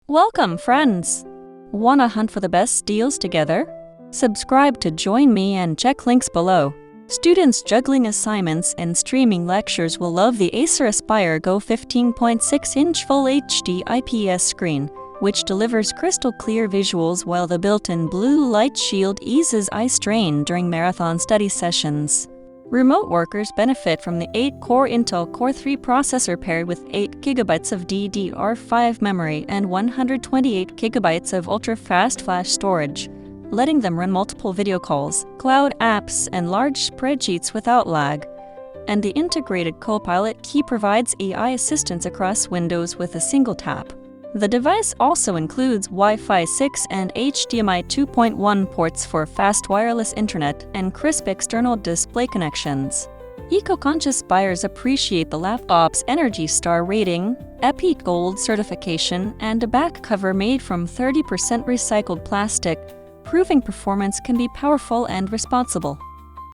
Welcome, friends! Wanna hunt for the best deals together? Subscribe to join me and check links below. Students juggling assignments and streaming lectures will love the Acer Aspire Go 15.6-inch Full HD IPS screen, which delivers crystal clear visuals while the built-in blue light shield eases eye strain during marathon study sessions. Remote workers benefit from the 8-core Intel Core 3 processor paired with 8 GB of DDR5 memory and 128 GB of ultra-fast flash storage, letting them run multiple video calls, cloud apps, and large spreadsheets without lag. And the integrated Copilot key provides AI assistance across Windows with a single tap. The device also includes Wi-Fi 6 and HDMI 2.1 ports for fast wireless internet and crisp external display connections. Eco-conscious buyers appreciate the laptop's Energy Star rating, EPEAT Gold certification, and a back cover made from 30% recycled plastic, proving performance can be powerful and responsible.